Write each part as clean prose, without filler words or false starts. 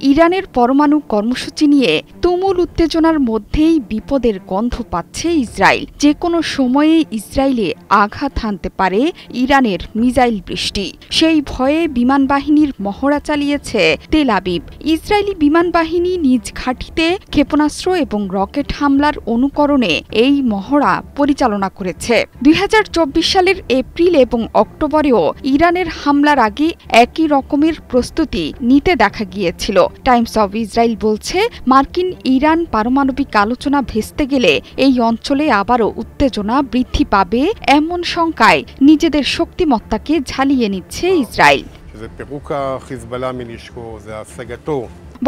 ইরানের পরমাণু কর্মসূচি নিয়ে তুমুল উত্তেজনার মধ্যেই বিপদের গন্ধ পাচ্ছে ইসরায়েল। যে কোনো সময়ে ইসরায়েলে আঘাত হানতে পারে ইরানের মিসাইল বৃষ্টি। সেই ভয়ে বিমান বাহিনীর মহড়া চালিয়েছে তেল আবিব। ইসরায়েলি বিমান বাহিনী নিজ ঘাঁটিতে ক্ষেপণাস্ত্র এবং রকেট হামলার অনুকরণে এই মহড়া পরিচালনা করেছে। 2024 সালের এপ্রিল এবং অক্টোবরেও ইরানের হামলার আগে একই রকমের প্রস্তুতি নিতে দেখা গিয়েছিল। টাইমস অব ইসরায়েল বলছে, মার্কিন ইরান পারমাণবিক আলোচনা ভেস্তে গেলে এই অঞ্চলে আবারও উত্তেজনা বৃদ্ধি পাবে এমন শঙ্কায় নিজেদের শক্তিমত্তাকে ঝালিয়ে নিচ্ছে ইসরায়েল।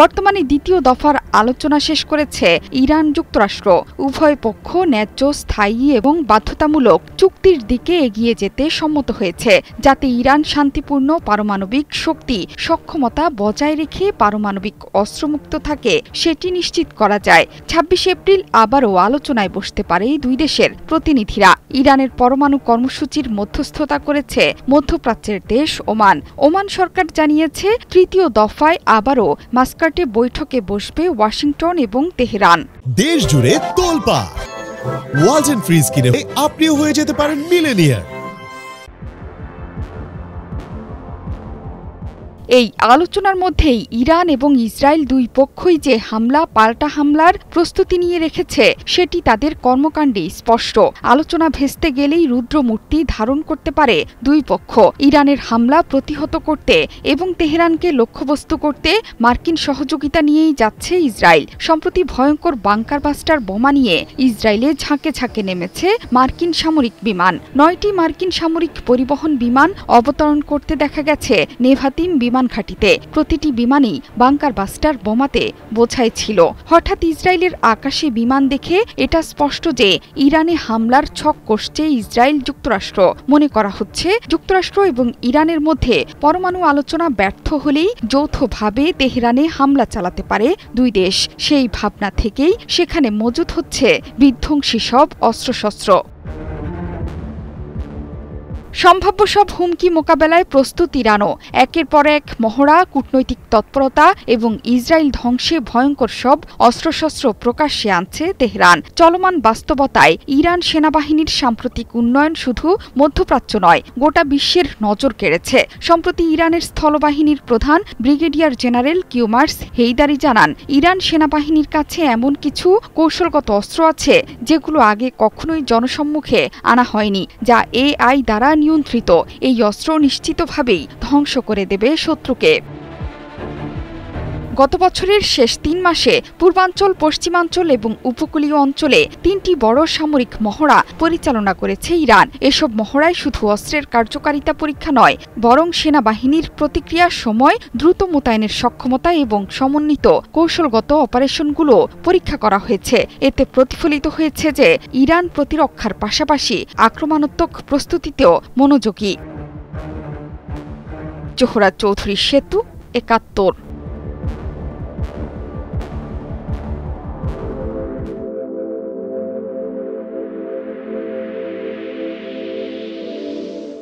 বর্তমানে দ্বিতীয় দফার আলোচনা শেষ করেছে ইরান যুক্তরাষ্ট্র। উভয় পক্ষ ন্যায্য, স্থায়ী এবং বাধ্যতামূলক চুক্তির দিকে এগিয়ে যেতে সম্মত হয়েছে, যাতে ইরান শান্তিপূর্ণ পারমাণবিক শক্তি সক্ষমতা বজায় রেখে পারমাণবিক অস্ত্রমুক্ত থাকে সেটি নিশ্চিত করা যায়। 26 এপ্রিল আবারও আলোচনায় বসতে পারে দুই দেশের প্রতিনিধিরা। ইরানের পরমাণু কর্মসূচির মধ্যস্থতা করেছে মধ্যপ্রাচ্যের দেশ ওমান। ওমান সরকার জানিয়েছে, তৃতীয় দফায় আবারও মাস্কাটে বৈঠকে বসবে ওয়াশিংটন এবং তেহরান। দেশ জুড়ে তোলপাড় ওয়ালটন ফ্রিজ কিনে আপনিও হয়ে যেতে পারেন মিলেনিয়ার। এই আলোচনার মধ্যেই ইরান এবং ইসরায়েল দুই পক্ষই যে হামলা পাল্টা হামলার প্রস্তুতি নিয়ে রেখেছে সেটি তাদের কর্মকাণ্ডে স্পষ্ট। আলোচনা ভেস্তে গেলেই রুদ্রমূর্তি ধারণ করতে পারে দুই পক্ষ। ইরানের হামলা প্রতিহত করতে এবং তেহরানকে লক্ষ্যবস্তু করতে মার্কিন সহযোগিতা নিয়েই যাচ্ছে ইসরায়েল। সম্প্রতি ভয়ঙ্কর বাংকার বাস্টার বোমা নিয়ে ইসরায়েলে ঝাঁকে ঝাঁকে নেমেছে মার্কিন সামরিক বিমান। 9টি মার্কিন সামরিক পরিবহন বিমান অবতরণ করতে দেখা গেছে নেভাতিম বিমান ঘাঁটিতে। প্রতিটি বিমানই বাংকার বাস্টার বোমাতে বোঝাই ছিল। হঠাৎ ইসরায়েলের আকাশে বিমান দেখে এটা স্পষ্ট যে ইরানে হামলার ছক কষছে ইসরায়েল যুক্তরাষ্ট্র। মনে করা হচ্ছে, যুক্তরাষ্ট্র এবং ইরানের মধ্যে পরমাণু আলোচনা ব্যর্থ হলেই যৌথভাবে তেহরানে হামলা চালাতে পারে দুই দেশ। সেই ভাবনা থেকেই সেখানে মজুদ হচ্ছে বিধ্বংসী সব অস্ত্রশস্ত্র। সম্ভাব্য সব হুমকি মোকাবেলায় প্রস্তুত ইরানও। একের পর এক মহড়া, কূটনৈতিক তৎপরতা এবং ইসরায়েল ধ্বংসে ভয়ঙ্কর সব অস্ত্রশস্ত্র প্রকাশ্যে আনছে তেহরান। চলমান বাস্তবতায় ইরান সেনাবাহিনীর সাম্প্রতিক উন্নয়ন শুধু মধ্যপ্রাচ্য নয়, গোটা বিশ্বের নজর কেড়েছে। সম্প্রতি ইরানের স্থলবাহিনীর প্রধান ব্রিগেডিয়ার জেনারেল কিউমার্স হেইদারি জানান, ইরান সেনাবাহিনীর কাছে এমন কিছু কৌশলগত অস্ত্র আছে যেগুলো আগে কখনোই জনসম্মুখে আনা হয়নি, যা AI দ্বারা নিয়ন্ত্রিত। এই অস্ত্র নিশ্চিতভাবেই ধ্বংস করে দেবে শত্রুকে। গত বছরের শেষ 3 মাসে পূর্বাঞ্চল, পশ্চিমাঞ্চল এবং উপকূলীয় অঞ্চলে 3টি বড় সামরিক মহড়া পরিচালনা করেছে ইরান। এসব মহড়ায় শুধু অস্ত্রের কার্যকারিতা পরীক্ষা নয়, বরং সেনাবাহিনীর প্রতিক্রিয়ার সময় দ্রুত মোতায়েনের সক্ষমতা এবং সমন্বিত কৌশলগত অপারেশনগুলো পরীক্ষা করা হয়েছে। এতে প্রতিফলিত হয়েছে যে ইরান প্রতিরক্ষার পাশাপাশি আক্রমণাত্মক প্রস্তুতিতেও মনোযোগী। জোহরা চৌধুরী সেতু, 71।